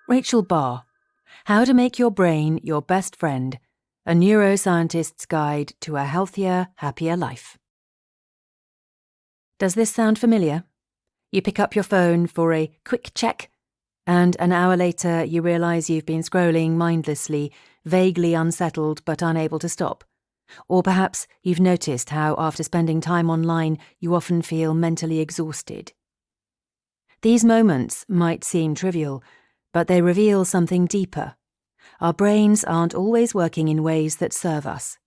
Rachel Barr, How to Make Your Brain Your Best Friend, a neuroscientist's guide to a healthier, happier life. Does this sound familiar? You pick up your phone for a quick check, and an hour later you realise you've been scrolling mindlessly, vaguely unsettled but unable to stop. Or perhaps you've noticed how after spending time online you often feel mentally exhausted. These moments might seem trivial, but they reveal something deeper. Our brains aren't always working in ways that serve us.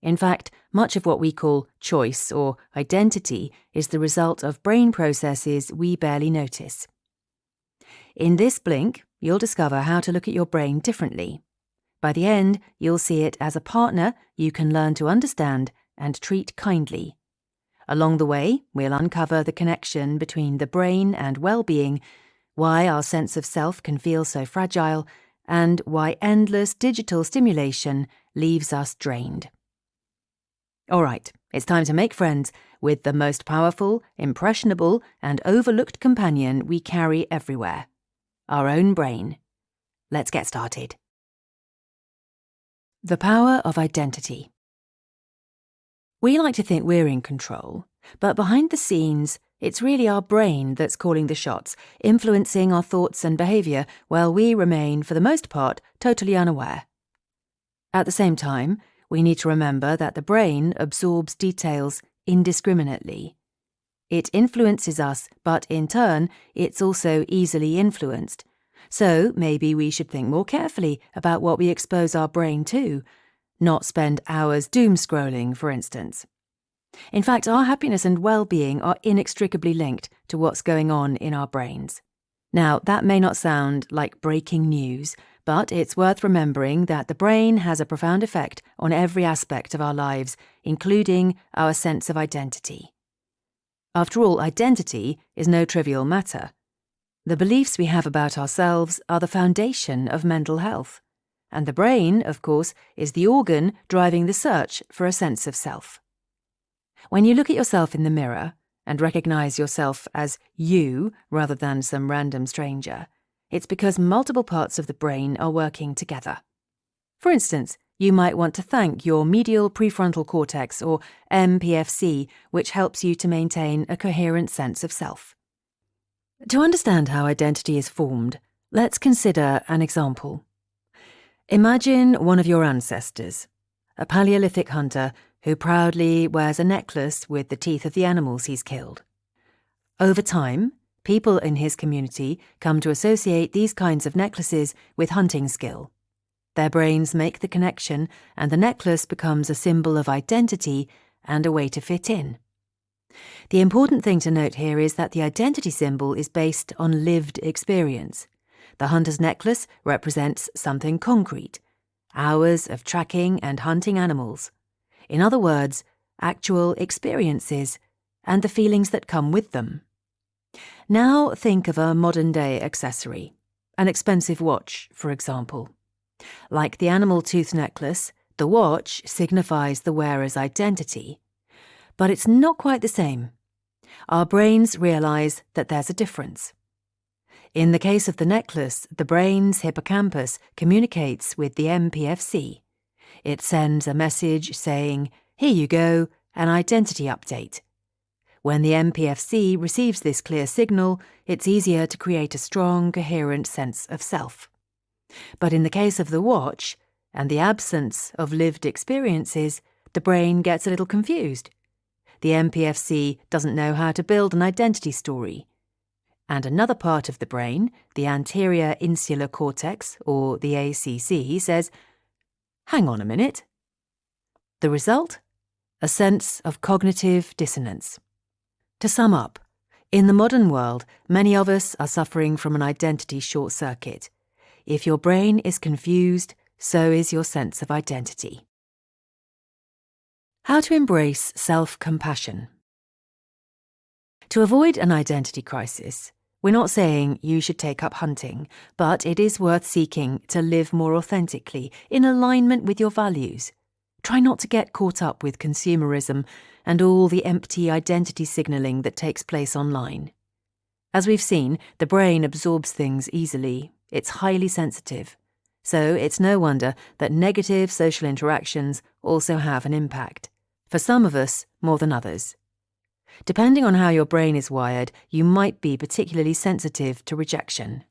In fact, much of what we call choice or identity is the result of brain processes we barely notice. In this blink, you'll discover how to look at your brain differently. By the end, you'll see it as a partner you can learn to understand and treat kindly. Along the way, we'll uncover the connection between the brain and well-being, why our sense of self can feel so fragile, and why endless digital stimulation leaves us drained. All right, it's time to make friends with the most powerful, impressionable, and overlooked companion we carry everywhere, our own brain. Let's get started. The power of identity. We like to think we're in control, but behind the scenes, it's really our brain that's calling the shots, influencing our thoughts and behaviour, while we remain, for the most part, totally unaware. At the same time, we need to remember that the brain absorbs details indiscriminately. It influences us, but in turn, it's also easily influenced. So maybe we should think more carefully about what we expose our brain to, not spend hours doom scrolling, for instance. In fact, our happiness and well-being are inextricably linked to what's going on in our brains. Now, that may not sound like breaking news, but it's worth remembering that the brain has a profound effect on every aspect of our lives, including our sense of identity. After all, identity is no trivial matter. The beliefs we have about ourselves are the foundation of mental health. And the brain, of course, is the organ driving the search for a sense of self. When you look at yourself in the mirror and recognize yourself as you rather than some random stranger, it's because multiple parts of the brain are working together. For instance, you might want to thank your medial prefrontal cortex, or MPFC, which helps you to maintain a coherent sense of self. To understand how identity is formed, let's consider an example. Imagine one of your ancestors, a Paleolithic hunter who proudly wears a necklace with the teeth of the animals he's killed. Over time, people in his community come to associate these kinds of necklaces with hunting skill. Their brains make the connection, and the necklace becomes a symbol of identity and a way to fit in. The important thing to note here is that the identity symbol is based on lived experience. The hunter's necklace represents something concrete, hours of tracking and hunting animals. In other words, actual experiences and the feelings that come with them. Now think of a modern-day accessory, an expensive watch, for example. Like the animal tooth necklace, the watch signifies the wearer's identity. But it's not quite the same. Our brains realise that there's a difference. In the case of the necklace, the brain's hippocampus communicates with the MPFC. It sends a message saying, "Here you go, an identity update." When the MPFC receives this clear signal, it's easier to create a strong, coherent sense of self. But in the case of the watch, and the absence of lived experiences, the brain gets a little confused. The MPFC doesn't know how to build an identity story. And another part of the brain, the anterior insular cortex, or the ACC, says, "Hang on a minute." The result? A sense of cognitive dissonance. To sum up, in the modern world, many of us are suffering from an identity short-circuit. If your brain is confused, so is your sense of identity. How to embrace self-compassion. To avoid an identity crisis, we're not saying you should take up hunting, but it is worth seeking to live more authentically, in alignment with your values. Try not to get caught up with consumerism and all the empty identity signalling that takes place online. As we've seen, the brain absorbs things easily. It's highly sensitive. So it's no wonder that negative social interactions also have an impact. For some of us, more than others. Depending on how your brain is wired, you might be particularly sensitive to rejection.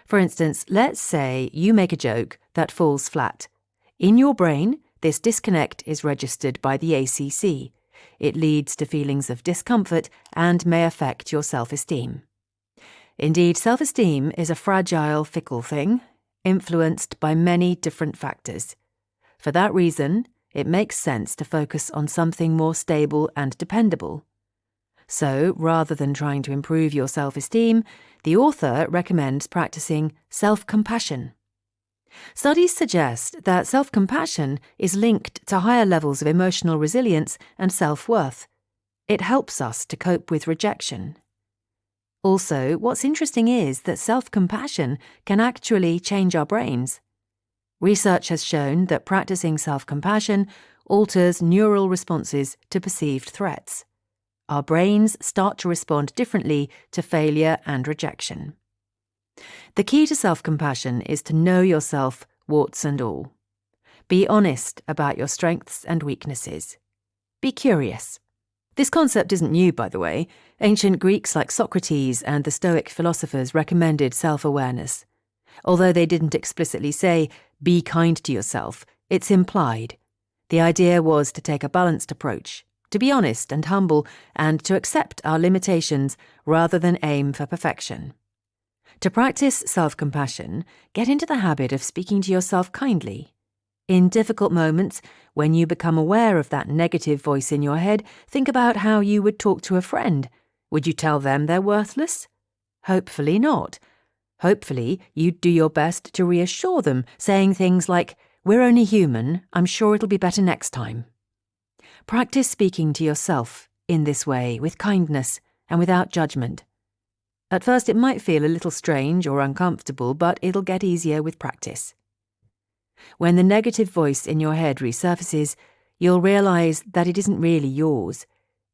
For instance, let's say you make a joke that falls flat. In your brain, this disconnect is registered by the ACC. It leads to feelings of discomfort and may affect your self-esteem. Indeed, self-esteem is a fragile, fickle thing, influenced by many different factors. For that reason, it makes sense to focus on something more stable and dependable. So, rather than trying to improve your self-esteem, the author recommends practicing self-compassion. Studies suggest that self-compassion is linked to higher levels of emotional resilience and self-worth. It helps us to cope with rejection. Also, what's interesting is that self-compassion can actually change our brains. Research has shown that practicing self-compassion alters neural responses to perceived threats. Our brains start to respond differently to failure and rejection. The key to self-compassion is to know yourself, warts and all. Be honest about your strengths and weaknesses. Be curious. This concept isn't new, by the way. Ancient Greeks like Socrates and the Stoic philosophers recommended self-awareness. Although they didn't explicitly say, be kind to yourself, it's implied. The idea was to take a balanced approach, to be honest and humble, and to accept our limitations rather than aim for perfection. To practice self-compassion, get into the habit of speaking to yourself kindly. In difficult moments, when you become aware of that negative voice in your head, think about how you would talk to a friend. Would you tell them they're worthless? Hopefully not. Hopefully, you'd do your best to reassure them, saying things like, "We're only human, I'm sure it'll be better next time." Practice speaking to yourself in this way, with kindness and without judgment. At first it might feel a little strange or uncomfortable, but it'll get easier with practice. When the negative voice in your head resurfaces, you'll realize that it isn't really yours.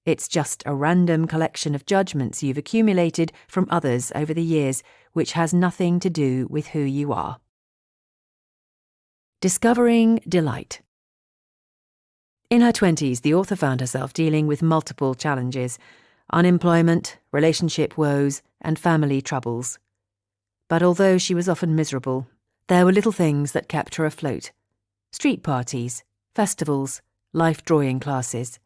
It's just a random collection of judgments you've accumulated from others over the years, which has nothing to do with who you are. Discovering delight. In her 20s, the author found herself dealing with multiple challenges: unemployment, relationship woes, and family troubles. But although she was often miserable, there were little things that kept her afloat: street parties, festivals, life drawing classes,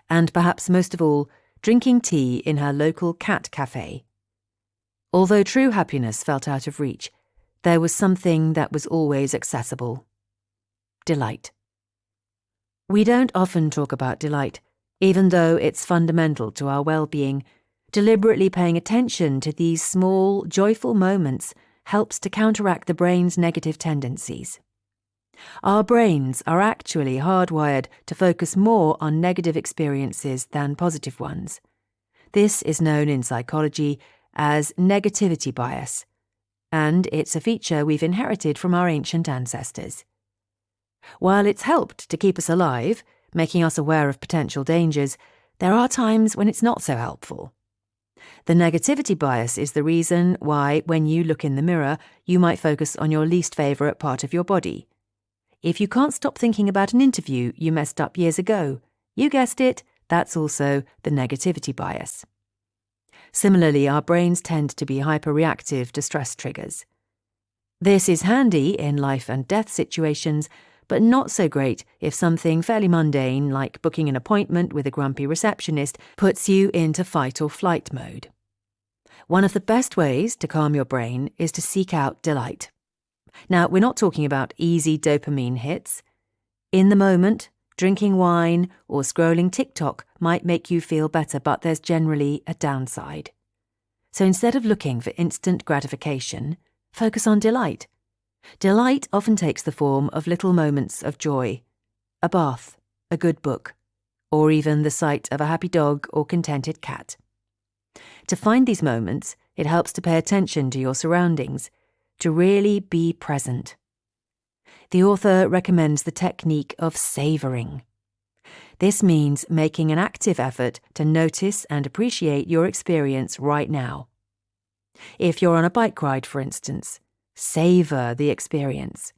and perhaps most of all, drinking tea in her local cat cafe. Although true happiness felt out of reach, there was something that was always accessible: delight. We don't often talk about delight, even though it's fundamental to our well-being. Deliberately paying attention to these small, joyful moments helps to counteract the brain's negative tendencies. Our brains are actually hardwired to focus more on negative experiences than positive ones. This is known in psychology as negativity bias, and it's a feature we've inherited from our ancient ancestors. While it's helped to keep us alive, making us aware of potential dangers, there are times when it's not so helpful. The negativity bias is the reason why, when you look in the mirror, you might focus on your least favourite part of your body. If you can't stop thinking about an interview you messed up years ago, you guessed it, that's also the negativity bias. Similarly, our brains tend to be hyperreactive to stress triggers. This is handy in life and death situations, but not so great if something fairly mundane, like booking an appointment with a grumpy receptionist, puts you into fight or flight mode. One of the best ways to calm your brain is to seek out delight. Now, we're not talking about easy dopamine hits. In the moment, drinking wine or scrolling TikTok might make you feel better, but there's generally a downside. So instead of looking for instant gratification, focus on delight. Delight often takes the form of little moments of joy: a bath, a good book, or even the sight of a happy dog or contented cat. To find these moments, it helps to pay attention to your surroundings, to really be present. The author recommends the technique of savouring. This means making an active effort to notice and appreciate your experience right now. If you're on a bike ride, for instance, savour the experience.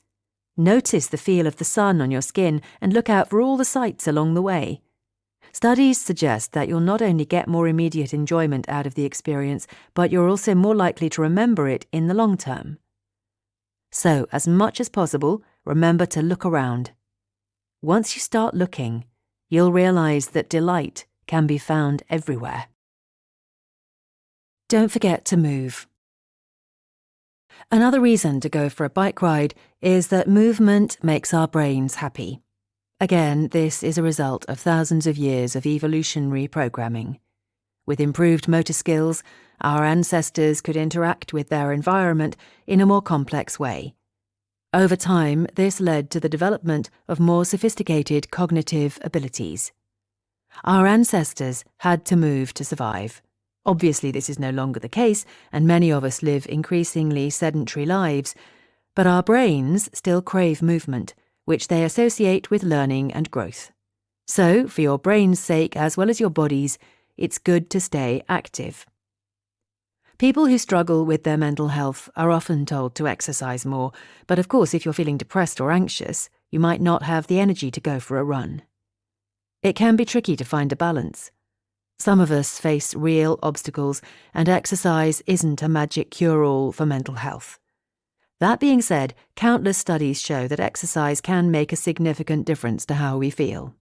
Notice the feel of the sun on your skin and look out for all the sights along the way. Studies suggest that you'll not only get more immediate enjoyment out of the experience, but you're also more likely to remember it in the long term. So, as much as possible, remember to look around. Once you start looking, you'll realise that delight can be found everywhere. Don't forget to move. Another reason to go for a bike ride is that movement makes our brains happy. Again, this is a result of thousands of years of evolutionary programming. With improved motor skills, our ancestors could interact with their environment in a more complex way. Over time, this led to the development of more sophisticated cognitive abilities. Our ancestors had to move to survive. Obviously, this is no longer the case, and many of us live increasingly sedentary lives, but our brains still crave movement, which they associate with learning and growth. So, for your brain's sake as well as your body's, it's good to stay active. People who struggle with their mental health are often told to exercise more, but of course if you're feeling depressed or anxious, you might not have the energy to go for a run. It can be tricky to find a balance. Some of us face real obstacles, and exercise isn't a magic cure-all for mental health. That being said, countless studies show that exercise can make a significant difference to how we feel.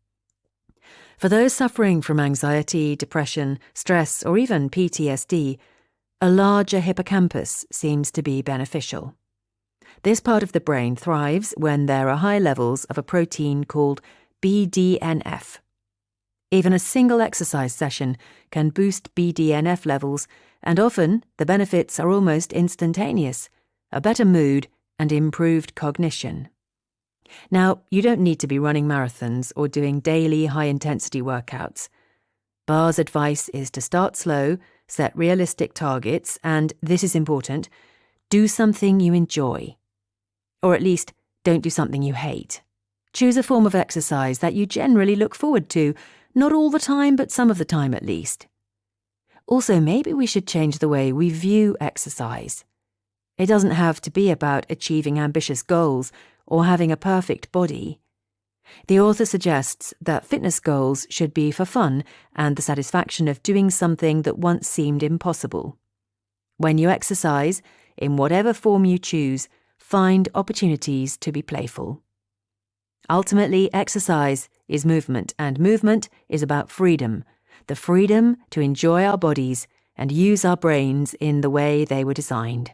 For those suffering from anxiety, depression, stress, or even PTSD, a larger hippocampus seems to be beneficial. This part of the brain thrives when there are high levels of a protein called BDNF. Even a single exercise session can boost BDNF levels, and often the benefits are almost instantaneous: a better mood and improved cognition. Now, you don't need to be running marathons or doing daily high-intensity workouts. Barr's advice is to start slow, set realistic targets, and, this is important, do something you enjoy. Or at least, don't do something you hate. Choose a form of exercise that you generally look forward to, not all the time, but some of the time at least. Also, maybe we should change the way we view exercise. It doesn't have to be about achieving ambitious goals or having a perfect body. The author suggests that fitness goals should be for fun and the satisfaction of doing something that once seemed impossible. When you exercise, in whatever form you choose, find opportunities to be playful. Ultimately, exercise is movement, and movement is about freedom, the freedom to enjoy our bodies and use our brains in the way they were designed.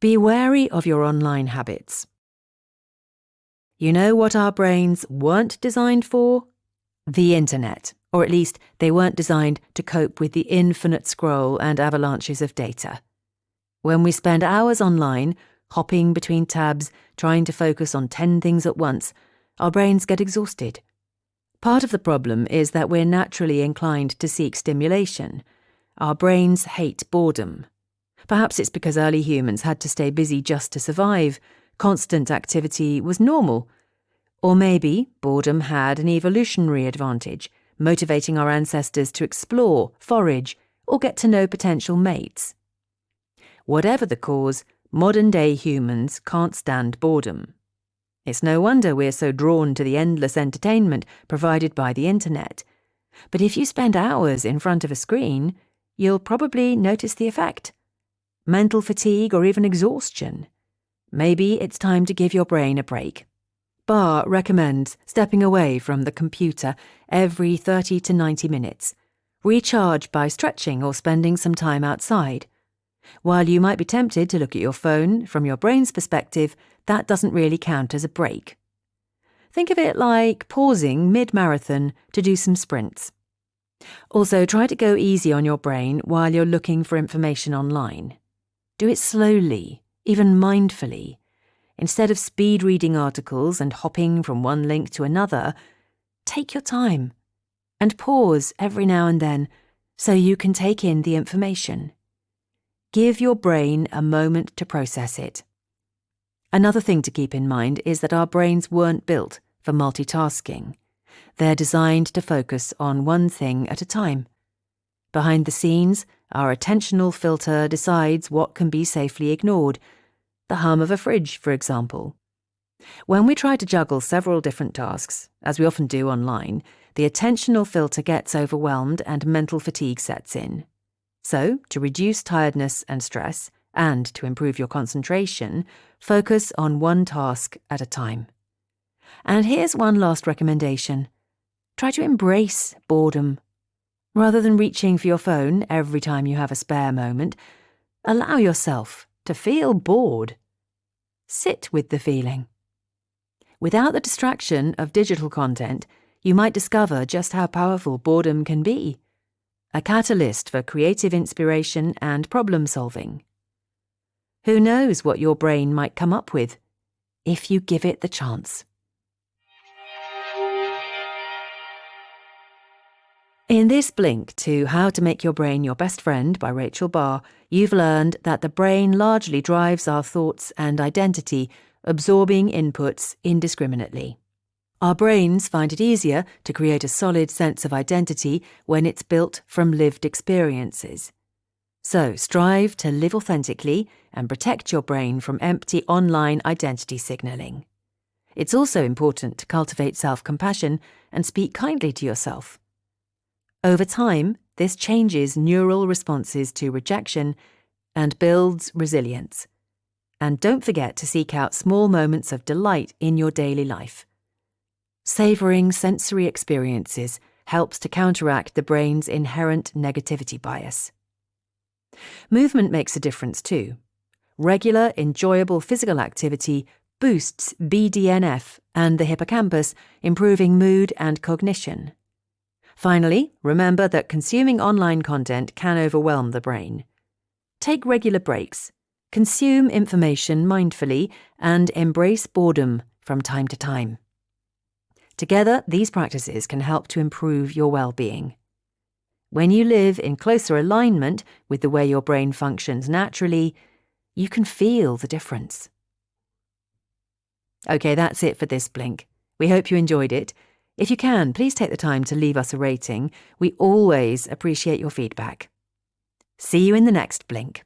Be wary of your online habits. You know what our brains weren't designed for? The internet, or at least they weren't designed to cope with the infinite scroll and avalanches of data. When we spend hours online, hopping between tabs, trying to focus on 10 things at once, our brains get exhausted. Part of the problem is that we're naturally inclined to seek stimulation. Our brains hate boredom. Perhaps it's because early humans had to stay busy just to survive. Constant activity was normal. Or maybe boredom had an evolutionary advantage, motivating our ancestors to explore, forage, or get to know potential mates. Whatever the cause, modern-day humans can't stand boredom. It's no wonder we're so drawn to the endless entertainment provided by the internet. But if you spend hours in front of a screen, you'll probably notice the effect. Mental fatigue or even exhaustion. Maybe it's time to give your brain a break. Barr recommends stepping away from the computer every 30 to 90 minutes. Recharge by stretching or spending some time outside. While you might be tempted to look at your phone, from your brain's perspective, that doesn't really count as a break. Think of it like pausing mid-marathon to do some sprints. Also, try to go easy on your brain while you're looking for information online. Do it slowly, even mindfully. Instead of speed reading articles and hopping from one link to another, take your time and pause every now and then so you can take in the information. Give your brain a moment to process it. Another thing to keep in mind is that our brains weren't built for multitasking. They're designed to focus on one thing at a time. Behind the scenes, our attentional filter decides what can be safely ignored. The hum of a fridge, for example. When we try to juggle several different tasks, as we often do online, the attentional filter gets overwhelmed and mental fatigue sets in. So, to reduce tiredness and stress, and to improve your concentration, focus on one task at a time. And here's one last recommendation. Try to embrace boredom. Rather than reaching for your phone every time you have a spare moment, allow yourself to feel bored. Sit with the feeling. Without the distraction of digital content, you might discover just how powerful boredom can be. A catalyst for creative inspiration and problem solving. Who knows what your brain might come up with, if you give it the chance. In this link to How to Make Your Brain Your Best Friend by Rachel Barr, you've learned that the brain largely drives our thoughts and identity, absorbing inputs indiscriminately. Our brains find it easier to create a solid sense of identity when it's built from lived experiences. So strive to live authentically and protect your brain from empty online identity signaling. It's also important to cultivate self-compassion and speak kindly to yourself. Over time, this changes neural responses to rejection and builds resilience. And don't forget to seek out small moments of delight in your daily life. Savouring sensory experiences helps to counteract the brain's inherent negativity bias. Movement makes a difference too. Regular, enjoyable physical activity boosts BDNF and the hippocampus, improving mood and cognition. Finally, remember that consuming online content can overwhelm the brain. Take regular breaks, consume information mindfully, and embrace boredom from time to time. Together, these practices can help to improve your well-being. When you live in closer alignment with the way your brain functions naturally, you can feel the difference. Okay, that's it for this Blink. We hope you enjoyed it. If you can, please take the time to leave us a rating. We always appreciate your feedback. See you in the next Blink.